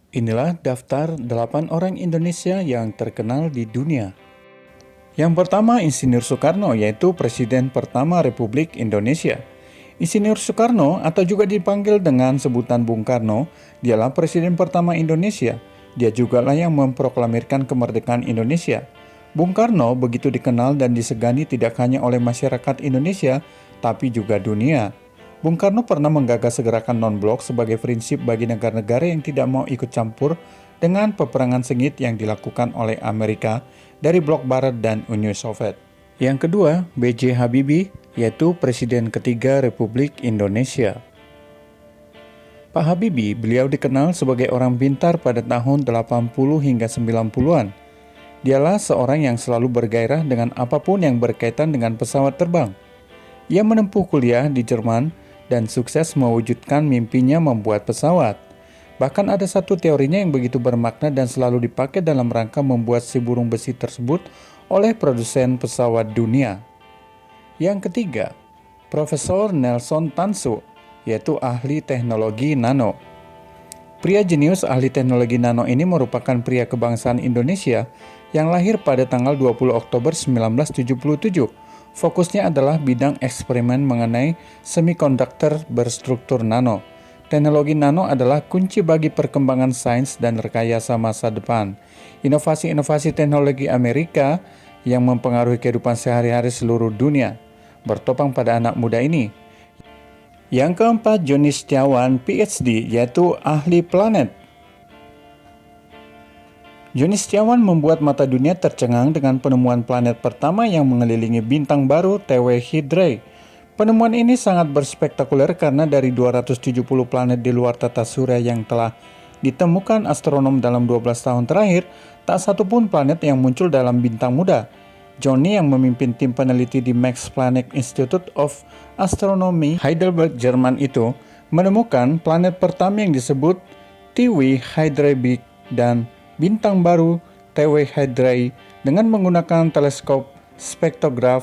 Inilah daftar 8 orang Indonesia yang terkenal di dunia. Yang pertama, Insinyur Soekarno, yaitu Presiden pertama Republik Indonesia. Insinyur Soekarno, atau juga dipanggil dengan sebutan Bung Karno, dialah Presiden pertama Indonesia. Dia jugalah yang memproklamirkan kemerdekaan Indonesia. Bung Karno begitu dikenal dan disegani tidak hanya oleh masyarakat Indonesia, tapi juga dunia. Bung Karno pernah menggagas gerakan non-blok sebagai prinsip bagi negara-negara yang tidak mau ikut campur dengan peperangan sengit yang dilakukan oleh Amerika dari blok Barat dan Uni Soviet. Yang kedua, B.J. Habibie, yaitu Presiden ketiga Republik Indonesia. Pak Habibie, beliau dikenal sebagai orang pintar pada tahun 80 hingga 90-an. Dialah seorang yang selalu bergairah dengan apapun yang berkaitan dengan pesawat terbang. Ia menempuh kuliah di Jerman dan sukses mewujudkan mimpinya membuat pesawat. Bahkan ada satu teorinya yang begitu bermakna dan selalu dipakai dalam rangka membuat si burung besi tersebut oleh produsen pesawat dunia. Yang ketiga, Profesor Nelson Tansu, yaitu ahli teknologi nano. Pria jenius ahli teknologi nano ini merupakan pria kebangsaan Indonesia yang lahir pada tanggal 20 Oktober 1977. Fokusnya adalah bidang eksperimen mengenai semikonduktor berstruktur nano. Teknologi nano adalah kunci bagi perkembangan sains dan rekayasa masa depan. Inovasi-inovasi teknologi Amerika yang mempengaruhi kehidupan sehari-hari seluruh dunia bertopang pada anak muda ini. Yang keempat, Joni Setiawan, PhD, yaitu ahli planet. Joni Setiawan membuat mata dunia tercengang dengan penemuan planet pertama yang mengelilingi bintang baru TW Hydrae. Penemuan ini sangat berspektakuler karena dari 270 planet di luar tata surya yang telah ditemukan astronom dalam 12 tahun terakhir, tak satu pun planet yang muncul dalam bintang muda. Joni yang memimpin tim peneliti di Max Planck Institute of Astronomy Heidelberg, Jerman itu menemukan planet pertama yang disebut TW Hydrae B dan bintang baru TW Hydrae dengan menggunakan teleskop spektrograf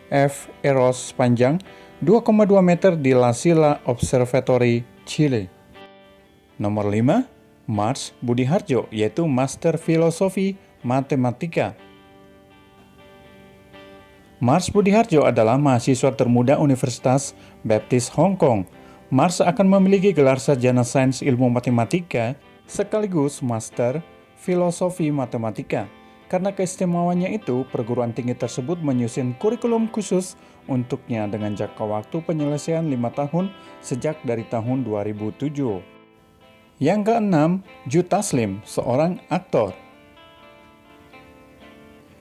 F-EROS sepanjang 2,2 meter di La Silla Observatory, Chile. Nomor 5, Mars Budiharjo, yaitu Master Filosofi Matematika. Mars Budiharjo adalah mahasiswa termuda Universitas Baptist Hong Kong. Mars akan memiliki gelar sarjana sains ilmu matematika sekaligus Master Filosofi Matematika. Karena keistimewaannya itu, perguruan tinggi tersebut menyusun kurikulum khusus untuknya dengan jangka waktu penyelesaian 5 tahun sejak dari tahun 2007. Yang keenam, Joe Taslim, seorang aktor.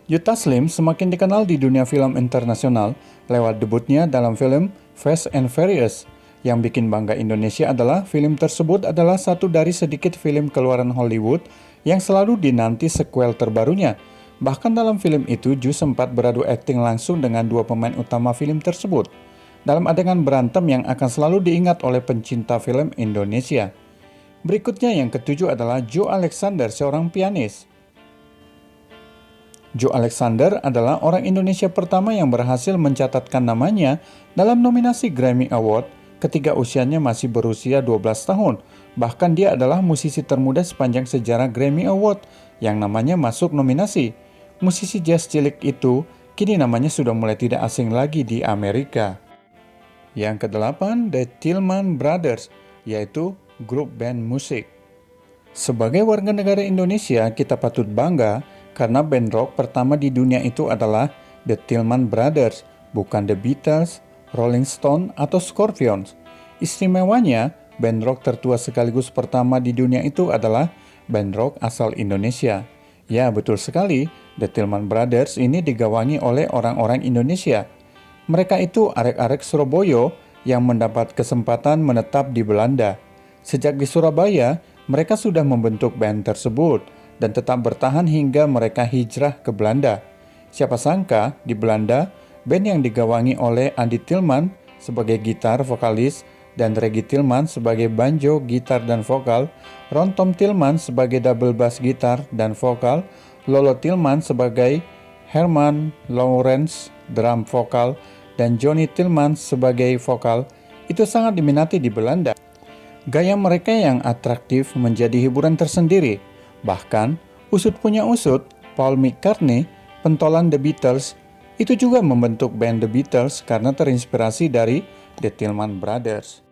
Joe Taslim semakin dikenal di dunia film internasional lewat debutnya dalam film Fast and Furious. Yang bikin bangga Indonesia adalah film tersebut adalah satu dari sedikit film keluaran Hollywood yang selalu dinanti sequel terbarunya. Bahkan dalam film itu, Joe sempat beradu akting langsung dengan dua pemain utama film tersebut dalam adegan berantem yang akan selalu diingat oleh pencinta film Indonesia. Berikutnya yang ketujuh adalah Joe Alexander, seorang pianis. Joe Alexander adalah orang Indonesia pertama yang berhasil mencatatkan namanya dalam nominasi Grammy Award ketika usianya masih berusia 12 tahun. Bahkan dia adalah musisi termuda sepanjang sejarah Grammy Award yang namanya masuk nominasi. Musisi jazz cilik itu kini namanya sudah mulai tidak asing lagi di Amerika. Yang kedelapan, The Tillman Brothers, yaitu grup band musik. Sebagai warga negara Indonesia, kita patut bangga karena band rock pertama di dunia itu adalah The Tillman Brothers, bukan The Beatles, Rolling Stone, atau Scorpions. Istimewanya, band rock tertua sekaligus pertama di dunia itu adalah band rock asal Indonesia. Ya, betul sekali, The Tillman Brothers ini digawangi oleh orang-orang Indonesia. Mereka itu arek-arek Surabaya yang mendapat kesempatan menetap di Belanda. Sejak di Surabaya, mereka sudah membentuk band tersebut dan tetap bertahan hingga mereka hijrah ke Belanda. Siapa sangka di Belanda, band yang digawangi oleh Andy Tillman sebagai gitar vokalis dan Reggie Tillman sebagai banjo, gitar, dan vokal, Ron Tom Tillman sebagai double bass gitar dan vokal, Lolo Tillman sebagai Herman Lawrence drum vokal, dan Johnny Tillman sebagai vokal, itu sangat diminati di Belanda. Gaya mereka yang atraktif menjadi hiburan tersendiri. Bahkan, usut punya usut, Paul McCartney, pentolan The Beatles, itu juga membentuk band The Beatles karena terinspirasi dari The Tillman Brothers.